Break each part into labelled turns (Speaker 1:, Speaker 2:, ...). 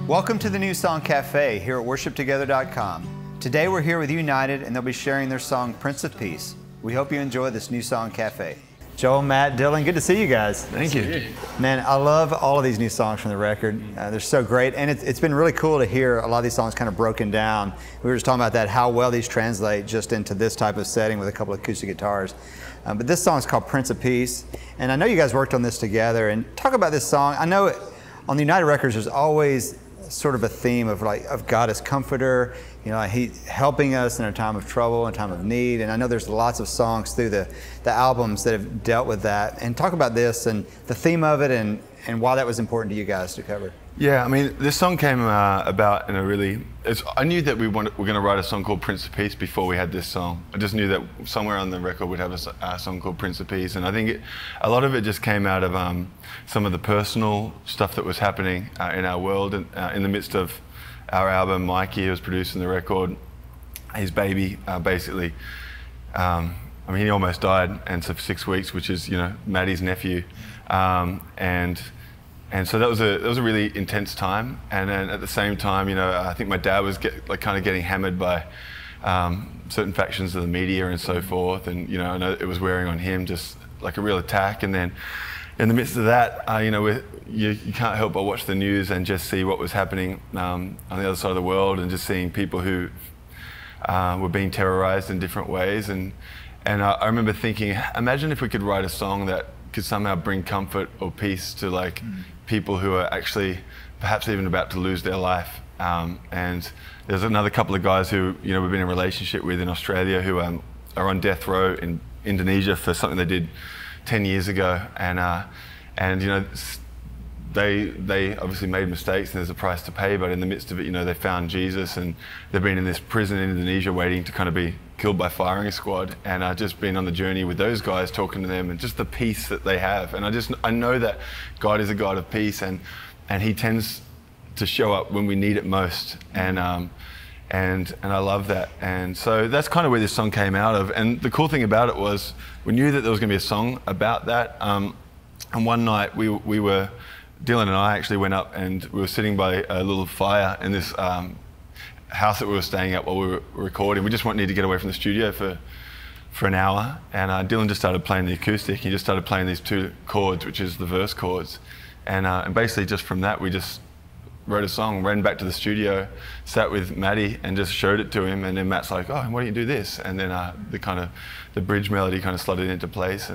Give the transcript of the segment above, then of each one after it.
Speaker 1: Welcome to the New Song Cafe here at worshiptogether.com. Today we're here with United and they'll be sharing their song Prince of Peace. We hope you enjoy this New Song Cafe. Joel, Matt, Dylan, good to see you guys.
Speaker 2: Thank you.
Speaker 1: Man, I love all of these new songs from the record. They're so great, and it's been really cool to hear a lot of these songs kind of broken down. We were just talking about that, how well these translate just into this type of setting with a couple of acoustic guitars. But this song is called Prince of Peace, and I know you guys worked on this together. And talk about this song. I know on the United records there's always sort of a theme of God as comforter, you know, He helping us in a time of trouble, in a time of need. And I know there's lots of songs through the albums that have dealt with that. And talk about this and the theme of it and why that was important to you guys to cover.
Speaker 2: Yeah, I mean, this song came about in a really, I knew that we're going to write a song called Prince of Peace before we had this song. I just knew that somewhere on the record we'd have a song called Prince of Peace. And I think a lot of it just came out of some of the personal stuff that was happening in our world. And in the midst of our album, Mikey, who was producing the record, his baby, basically, I mean, he almost died, and so for 6 weeks, which is, you know, Maddie's nephew. And so that was a really intense time. And then at the same time, you know, I think my dad was kind of getting hammered by certain factions of the media and so forth. And, you know, I know it was wearing on him, just like a real attack. And then in the midst of that, you know, you can't help but watch the news and just see what was happening on the other side of the world, and just seeing people who were being terrorized in different ways. And I remember thinking, imagine if we could write a song that could somehow bring comfort or peace to like people who are actually perhaps even about to lose their life. And there's another couple of guys who, you know, we've been in a relationship with in Australia who are on death row in Indonesia for something they did 10 years ago. And you know, they obviously made mistakes and there's a price to pay, but in the midst of it, you know, they found Jesus and they've been in this prison in Indonesia waiting to kind of be killed by firing squad. And I've just been on the journey with those guys, talking to them and just the peace that they have. And I know that God is a God of peace, and He tends to show up when we need it most. And I love that. And so that's kind of where this song came out of. And the cool thing about it was we knew that there was going to be a song about that. And one night Dylan and I actually went up and we were sitting by a little fire in this house that we were staying at while we were recording. We just needed to get away from the studio for an hour. And Dylan just started playing the acoustic. He just started playing these 2 chords, which is the verse chords. And basically just from that, we just wrote a song, ran back to the studio, sat with Maddie and just showed it to him. And then Matt's like, oh, why don't you do this? And then the bridge melody kind of slotted into place.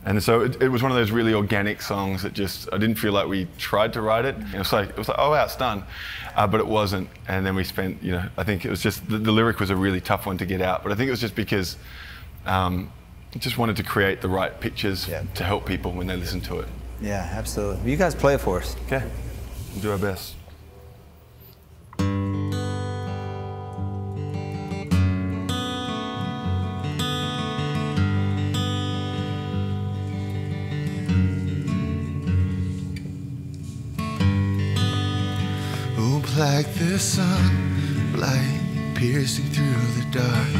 Speaker 2: And so it was one of those really organic songs that just, I didn't feel like we tried to write it. It was like, oh wow, it's done. But it wasn't. And then we spent, you know, I think it was just, the lyric was a really tough one to get out. But I think it was just because I just wanted to create the right pictures to help people when they listen to it.
Speaker 1: Yeah, absolutely. You guys play it for us.
Speaker 2: Okay, we'll do our best.
Speaker 3: Like the sunlight piercing through the dark,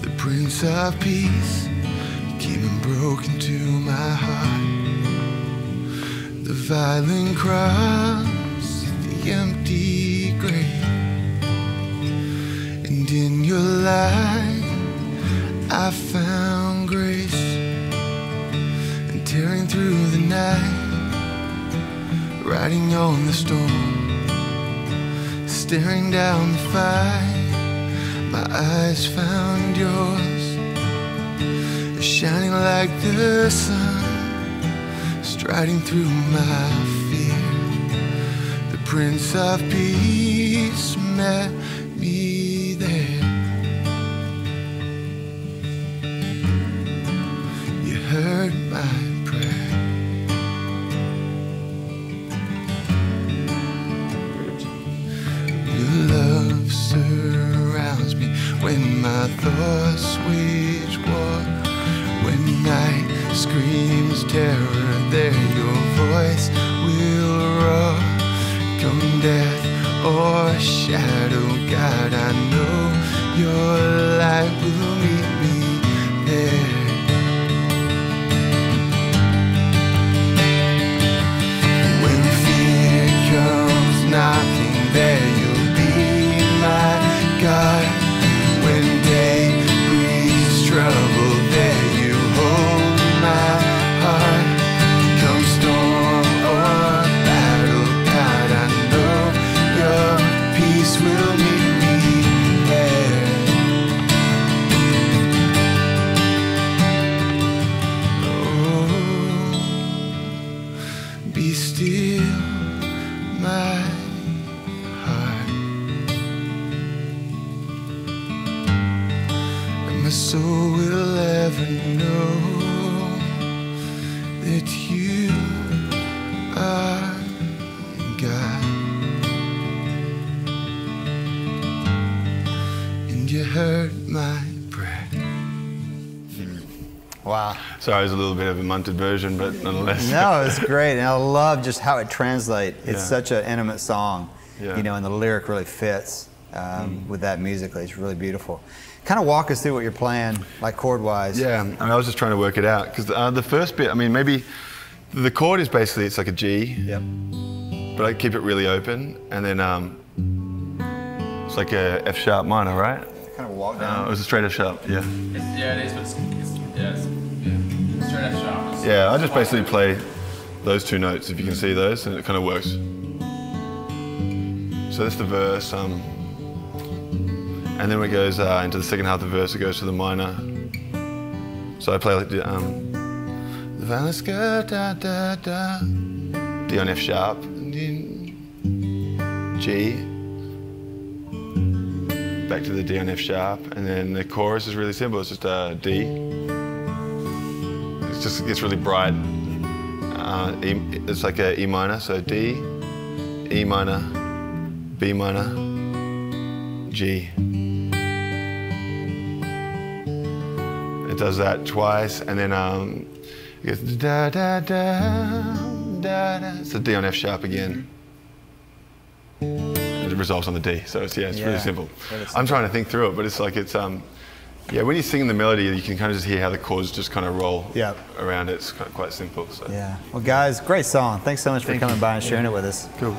Speaker 3: the Prince of Peace came and broke into my heart. The violent cross, the empty grave, and in your light I found grace. And tearing through the night, riding on the storm, staring down the fight, my eyes found yours, shining like the sun, striding through my fear. The Prince of Peace met me there. You heard my prayer. Love surrounds me when my thoughts wage war. When night screams terror, there your voice will roar. Come death or shadow, God, I know your light will meet me there. When fear comes soul will ever know that you are God, and you heard my prayer.
Speaker 1: Wow.
Speaker 2: Sorry, it was a little bit of a munted version, but nonetheless.
Speaker 1: No, it's great, and I love just how it translates. It's
Speaker 2: Yeah.
Speaker 1: such an intimate song,
Speaker 2: Yeah.
Speaker 1: you know, and the lyric really fits with that musically. It's really beautiful. Kind of walk us through what you're playing, like chord-wise.
Speaker 2: Yeah, I mean, I was just trying to work it out because the first bit, I mean, maybe the chord is basically it's like a G,
Speaker 1: Yep.
Speaker 2: but I keep it really open, and then it's like a F sharp minor, right?
Speaker 1: Kind of walk down.
Speaker 2: It was a straight F sharp, yeah.
Speaker 4: Yeah, it is, but it's straight F sharp.
Speaker 2: Yeah, I just basically play those two notes, if you can see those, and it kind of works. So that's the verse, and then when it goes into the second half of the verse, it goes to the minor. So I play like the violence go da da da, D on F sharp, G, back to the D on F sharp, and then the chorus is really simple. It's just a D. It just gets really bright. It's like a E minor, so D, E minor, B minor, G. It does that twice, and then it goes da da da da da. It's a D on F sharp again. And it resolves on the D, so it's really simple. I'm trying to think through it, but it's like yeah, when you sing the melody, you can kind of just hear how the chords just kind of roll around it. It's quite simple. So.
Speaker 1: Yeah. Well, guys, great song. Thanks so much for coming by and sharing it with us.
Speaker 2: Cool.